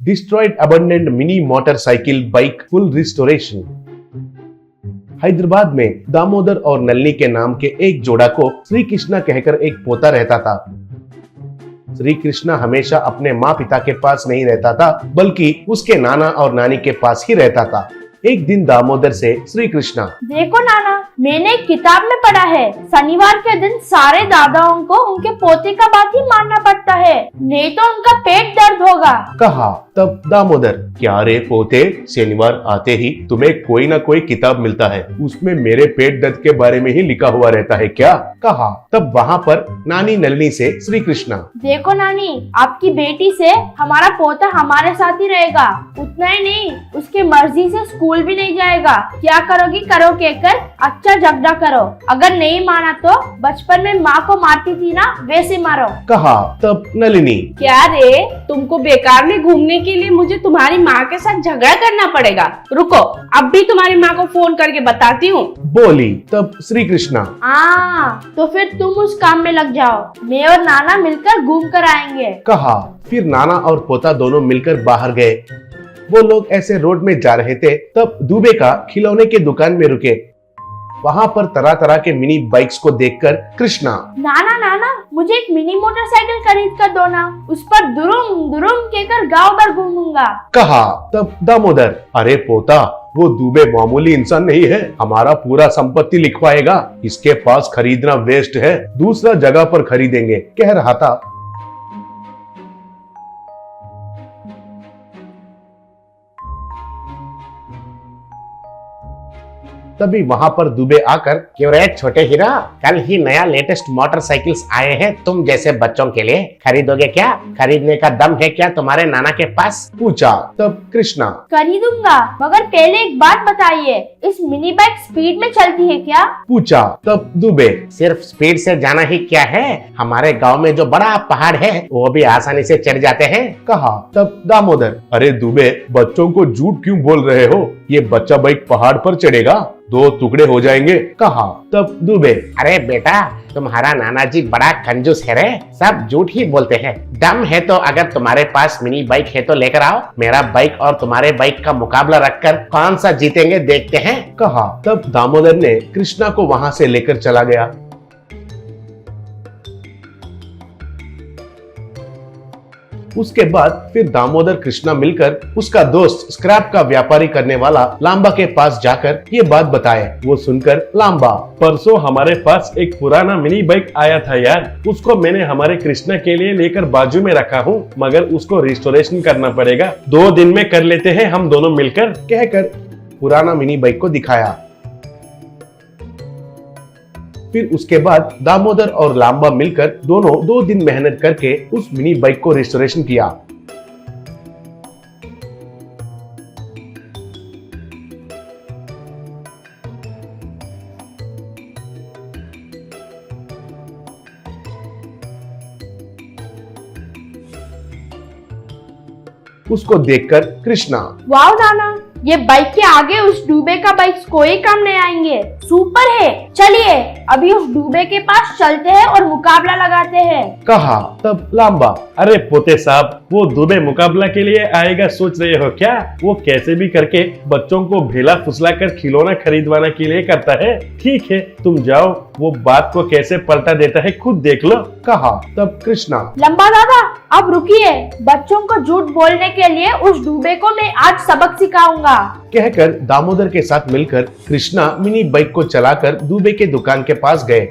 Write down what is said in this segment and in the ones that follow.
Destroyed abundant mini motorcycle bike full restoration. Hyderabad में दामोदर और नलिनी के नाम के एक जोड़ा को श्री कृष्णा कहकर एक पोता रहता था। श्री कृष्णा हमेशा अपने माँ पिता के पास नहीं रहता था, बल्कि उसके नाना और नानी के पास ही रहता था। एक दिन दामोदर से श्री कृष्णा, देखो नाना, मैंने एक किताब में पढ़ा है, शनिवार के दिन सारे दादाओं को उनके पोते का बात ही मानना पड़ता है, नहीं तो उनका पेट दर्द होगा। कहा। तब दामोदर, क्या रे पोते, शनिवार आते ही तुम्हें कोई ना कोई किताब मिलता है, उसमें मेरे पेट दर्द के बारे में ही लिखा हुआ रहता है क्या? कहा। तब वहाँ पर नानी नलिनी से श्री कृष्णा, देखो नानी, आपकी बेटी से हमारा पोता हमारे साथ ही रहेगा, उतना ही नहीं उसकी मर्जी से स्कूल भी नहीं जाएगा, क्या करोगी करो कहकर अच्छा झगड़ा करो, अगर नहीं माना तो बचपन में माँ को मारती थी ना वैसे मारो। कहा। तब नलिनी, क्या रे, तुमको बेकार में घूमने के लिए मुझे तुम्हारी माँ के साथ झगड़ा करना पड़ेगा, रुको अब भी तुम्हारी माँ को फोन करके बताती हूँ, बोली। तब श्री कृष्णा, तो फिर तुम उस काम में लग जाओ, मैं और नाना मिलकर घूम कर आएंगे। कहा। फिर नाना और पोता दोनों मिलकर बाहर गए। वो लोग ऐसे रोड में जा रहे थे, तब दुबे का खिलौने के दुकान में रुके। वहाँ पर तरह तरह के मिनी बाइक्स को देखकर कृष्णा, नाना नाना, मुझे एक मिनी मोटरसाइकिल खरीद कर दो ना, उस पर दुरुम दुरुम कहकर गांव भर घूमूंगा। कहा। तब दामोदर, अरे पोता, वो दुबे मामूली इंसान नहीं है, हमारा पूरा संपत्ति लिखवाएगा, इसके पास खरीदना वेस्ट है, दूसरा जगह पर खरीदेंगे, कह रहा था। तभी वहाँ पर दुबे आकर, क्यों रे छोटे हीरा, कल ही नया लेटेस्ट मोटरसाइकिल्स आए हैं तुम जैसे बच्चों के लिए, खरीदोगे क्या? खरीदने का दम है क्या तुम्हारे नाना के पास? पूछा। तब कृष्णा, खरीदूंगा, मगर पहले एक बात बताइए, इस मिनी बाइक स्पीड में चलती है क्या? पूछा। तब दुबे, सिर्फ स्पीड से जाना ही क्या है, हमारे गांव में जो बड़ा पहाड़ है वो भी आसानी से चढ़ जाते हैं। कहा। तब दामोदर, अरे दुबे, बच्चों को झूठ क्यों बोल रहे हो, ये बच्चा बाइक पहाड़ पर चढ़ेगा, दो टुकड़े हो जाएंगे। कहा। तब दुबे, अरे बेटा, तुम्हारा नाना जी बड़ा कंजूस है रे, सब झूठ ही बोलते हैं, दम है तो अगर तुम्हारे पास मिनी बाइक है तो लेकर आओ, मेरा बाइक और तुम्हारे बाइक का मुकाबला रखकर कौन सा जीतेंगे देखते हैं। कहा। तब दामोदर ने कृष्णा को वहाँ से लेकर चला गया। उसके बाद फिर दामोदर कृष्णा मिलकर उसका दोस्त स्क्रैप का व्यापारी करने वाला लांबा के पास जाकर ये बात बताए। वो सुनकर लांबा, परसों हमारे पास एक पुराना मिनी बाइक आया था यार, उसको मैंने हमारे कृष्णा के लिए लेकर बाजू में रखा हूँ, मगर उसको रिस्टोरेशन करना पड़ेगा, 2 दिन में कर लेते हैं हम दोनों मिलकर, कहकर पुराना मिनी बाइक को दिखाया। फिर उसके बाद दामोदर और लांबा मिलकर दोनों 2 दिन मेहनत करके उस मिनी बाइक को रिस्टोरेशन किया। उसको देखकर कृष्णा, वाह नाना, ये बाइक के आगे उस डूबे का बाइक कोई काम नहीं आएंगे, सुपर है, चलिए अभी उस डूबे के पास चलते हैं और मुकाबला लगाते हैं। कहा। तब लांबा, अरे पोते साहब, वो दुबे मुकाबला के लिए आएगा सोच रहे हो क्या? वो कैसे भी करके बच्चों को भेला फुसला कर खिलौना खरीदवाना के लिए करता है, ठीक है तुम जाओ, वो बात को कैसे पलटा देता है खुद देख लो। कहा। तब कृष्णा, लंबा दादा, अब रुकिए, बच्चों को झूठ बोलने के लिए उस डूबे को मैं आज सबक सिखाऊंगा। कहकर दामोदर के साथ मिलकर कृष्णा मिनी बाइक को चलाकर दुबे के दुकान के पास गए।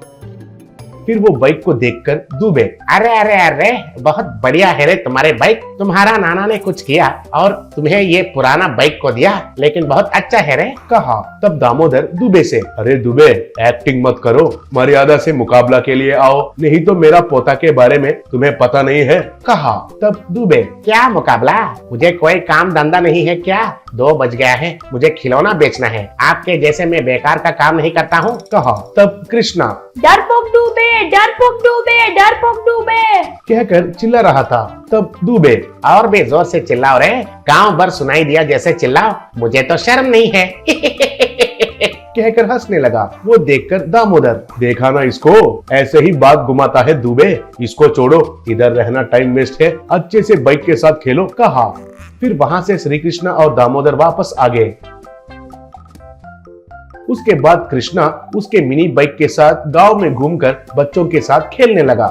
फिर वो बाइक को देखकर दुबे, अरे अरे अरे, बहुत बढ़िया है रे तुम्हारे बाइक, तुम्हारा नाना ने कुछ किया और तुम्हें ये पुराना बाइक को दिया, लेकिन बहुत अच्छा है रे। कहा। तब दामोदर दुबे से, अरे दुबे, एक्टिंग मत करो, मर्यादा से मुकाबला के लिए आओ, नहीं तो मेरा पोता के बारे में तुम्हें पता नहीं है। कहा। तब दुबे, क्या मुकाबला, मुझे कोई काम धंधा नहीं है क्या, 2 बज गया है, मुझे खिलौना बेचना है, आपके जैसे मैं बेकार का काम नहीं करता हूँ। कहा। तब कृष्णा, डरपोक डूबे, डरपोक डूबे, डरपोक डूबे कहकर चिल्ला रहा था। तब दुबे, और भी जोर से चिल्लाओ रे, गांव भर सुनाई दिया जैसे चिल्लाओ, मुझे तो शर्म नहीं है। कहकर हंसने लगा। वो देखकर दामोदर, देखा ना इसको, ऐसे ही बात घुमाता है दुबे, इसको छोड़ो, इधर रहना टाइम वेस्ट है, अच्छे से बाइक के साथ खेलो। कहा। फिर वहां से श्री कृष्णा और दामोदर वापस आ गए। उसके बाद कृष्णा उसके मिनी बाइक के साथ गांव में घूमकर बच्चों के साथ खेलने लगा।